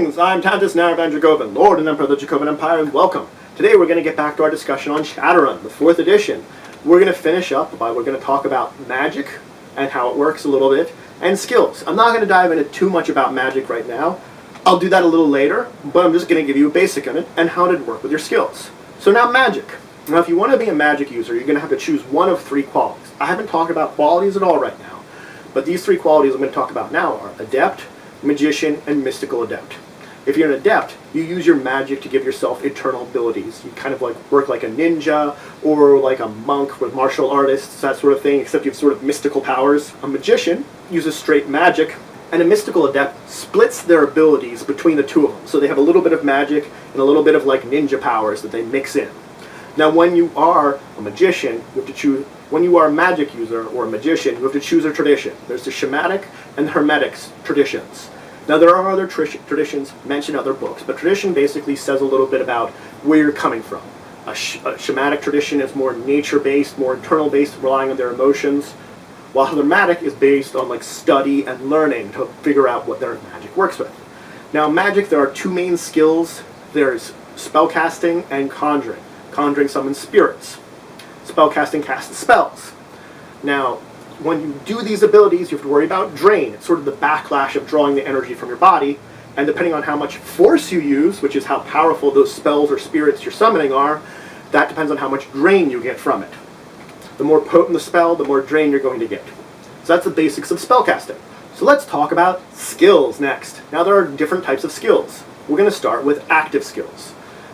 Greetings! I'm Tantus Naravan Dracovin, Lord and Emperor of the Dracovin Empire, and welcome. Today we're going to get back to our discussion on Shadowrun, the 4th edition. We're going to finish up by we're going to talk about magic and how it works a little bit, and skills. I'm not going to dive into too much about magic right now. I'll do that a little later, but I'm just going to give you a basic on it and how to work with your skills. So now magic. Now if you want to be a magic user, you're going to have to choose one of 3 qualities. I haven't talked about qualities at all right now, but these 3 qualities I'm going to talk about now are Adept, Magician, and Mystical Adept. If you're an Adept, you use your magic to give yourself eternal abilities. You kind of like work like a ninja or like a monk with martial artists, that sort of thing, except you have sort of mystical powers. A Magician uses straight magic, and a Mystical Adept splits their abilities between the two of them. So they have a little bit of magic and a little bit of like ninja powers that they mix in. Now when you are a Magician, you have to choose. When you are a magic user or a magician, you have to choose a tradition. There's the Shamanic and the Hermetics traditions. Now there are other traditions mentioned in other books, but tradition basically says a little bit about where you're coming from. A Shamanic tradition is more nature-based, more internal-based, relying on their emotions, while the Hermetic is based on like study and learning to figure out what their magic works with. Now magic, there are 2 main skills. There's spellcasting and conjuring. Conjuring summons spirits. Spellcasting casts spells. Now, when you do these abilities, you have to worry about drain. It's sort of the backlash of drawing the energy from your body, and depending on how much force you use, which is how powerful those spells or spirits you're summoning are, that depends on how much drain you get from it. The more potent the spell, the more drain you're going to get. So that's the basics of spellcasting. So let's talk about skills next. Now there are different types of skills. We're going to start with active skills.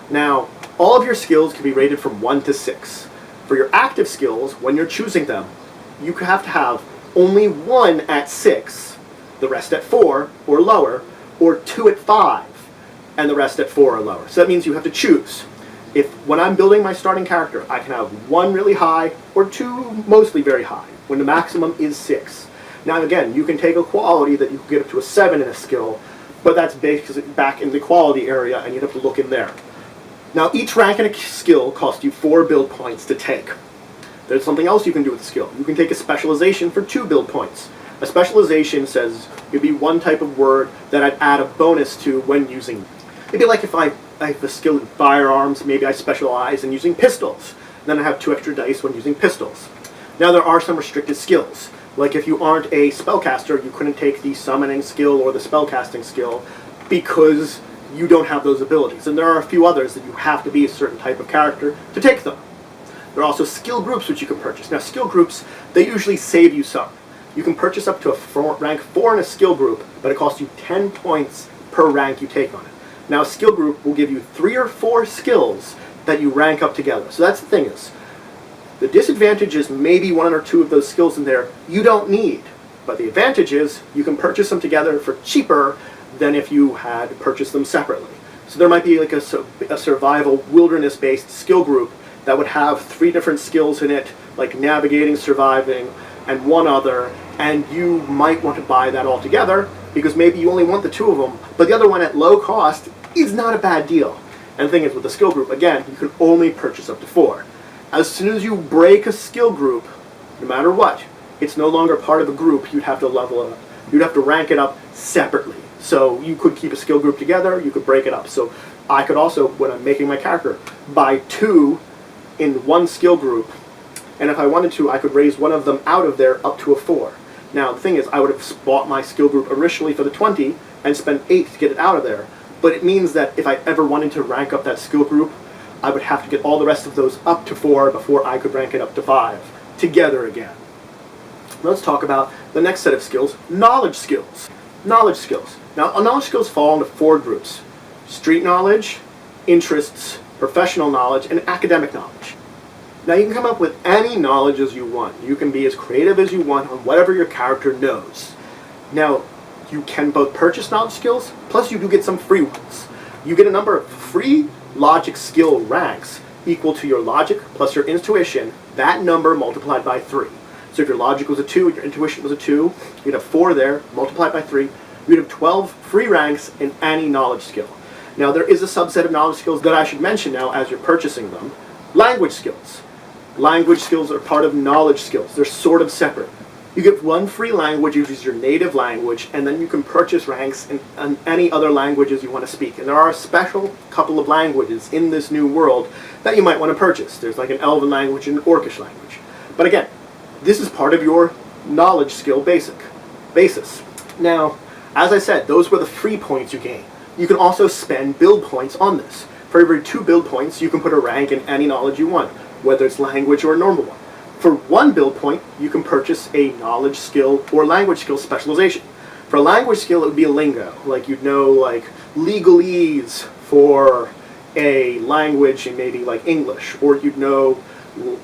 Now, all of your skills can be rated from 1 to 6. For your active skills, when you're choosing them, you have to have only 1 at 6, the rest at 4 or lower, or 2 at 5, and the rest at 4 or lower. So that means you have to choose. When I'm building my starting character, I can have 1 really high, or 2 mostly very high, when the maximum is 6. Now again, you can take a quality that you can get up to a 7 in a skill, but that's basically back in the quality area, and you'd have to look in there. Now, each rank in a skill costs you 4 build points to take. There's something else you can do with the skill. You can take a specialization for 2 build points. A specialization says it'd be one type of word that I'd add a bonus to when using. It'd be like if I have a skill in firearms, maybe I specialize in using pistols. Then I have 2 extra dice when using pistols. Now, there are some restricted skills. Like if you aren't a spellcaster, you couldn't take the summoning skill or the spellcasting skill because you don't have those abilities. And there are a few others that you have to be a certain type of character to take them. There are also skill groups which you can purchase. Now skill groups, they usually save you some. You can purchase up to rank 4 in a skill group, but it costs you 10 points per rank you take on it. Now a skill group will give you 3 or 4 skills that you rank up together. So that's the thing is, the disadvantage is maybe 1 or 2 of those skills in there you don't need. But the advantage is you can purchase them together for cheaper than if you had purchased them separately. So there might be like a survival wilderness-based skill group that would have 3 different skills in it, like navigating, surviving, and 1 other, and you might want to buy that all together because maybe you only want the 2 of them, but the other one at low cost is not a bad deal. And the thing is, with the skill group, again, you can only purchase up to 4. As soon as you break a skill group, no matter what, it's no longer part of a group. You'd have to level it up. You'd have to rank it up separately. So you could keep a skill group together, you could break it up. So I could also, when I'm making my character, buy 2 in 1 skill group, and if I wanted to, I could raise one of them out of there up to a 4. Now the thing is, I would have bought my skill group originally for the 20 and spent 8 to get it out of there, but it means that if I ever wanted to rank up that skill group, I would have to get all the rest of those up to 4 before I could rank it up to 5 together again. Let's talk about the next set of skills, knowledge skills. Knowledge skills. Now, knowledge skills fall into 4 groups: street knowledge, interests, professional knowledge, and academic knowledge. Now, you can come up with any knowledge as you want. You can be as creative as you want on whatever your character knows. Now, you can both purchase knowledge skills, plus you do get some free ones. You get a number of free logic skill ranks equal to your logic plus your intuition, that number multiplied by 3. So if your logic was a 2 and your intuition was a 2, you'd have 4 there, multiplied by 3. You'd have 12 free ranks in any knowledge skill. Now there is a subset of knowledge skills that I should mention now as you're purchasing them. Language skills. Language skills are part of knowledge skills. They're sort of separate. You get one free language, which is your native language, and then you can purchase ranks in any other languages you want to speak. And there are a special couple of languages in this new world that you might want to purchase. There's like an Elven language and an Orcish language. But again, this is part of your knowledge skill basis. Now, as I said, those were the free points you gain. You can also spend build points on this. For every 2 build points, you can put a rank in any knowledge you want, whether it's language or a normal one. For 1 build point, you can purchase a knowledge skill or language skill specialization. For a language skill, it would be a lingo. Like you'd know like legalese for a language and maybe like English, or you'd know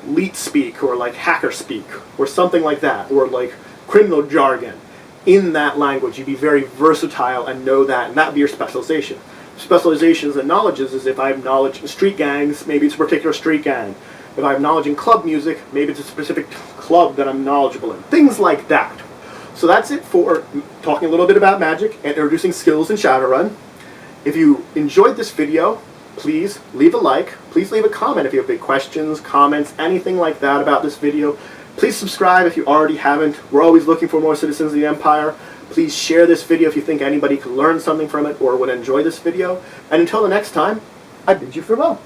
leet speak or like hacker speak or something like that, or like criminal jargon. In that language, you'd be very versatile and know that, and that would be your specialization. Specializations and knowledges is if I have knowledge in street gangs, maybe it's a particular street gang. If I have knowledge in club music, maybe it's a specific club that I'm knowledgeable in. Things like that. So that's it for talking a little bit about magic and introducing skills in Shadowrun. If you enjoyed this video, please leave a like. Please leave a comment if you have any questions, comments, anything like that about this video. Please subscribe if you already haven't. We're always looking for more citizens of the Empire. Please share this video if you think anybody could learn something from it or would enjoy this video. And until the next time, I bid you farewell.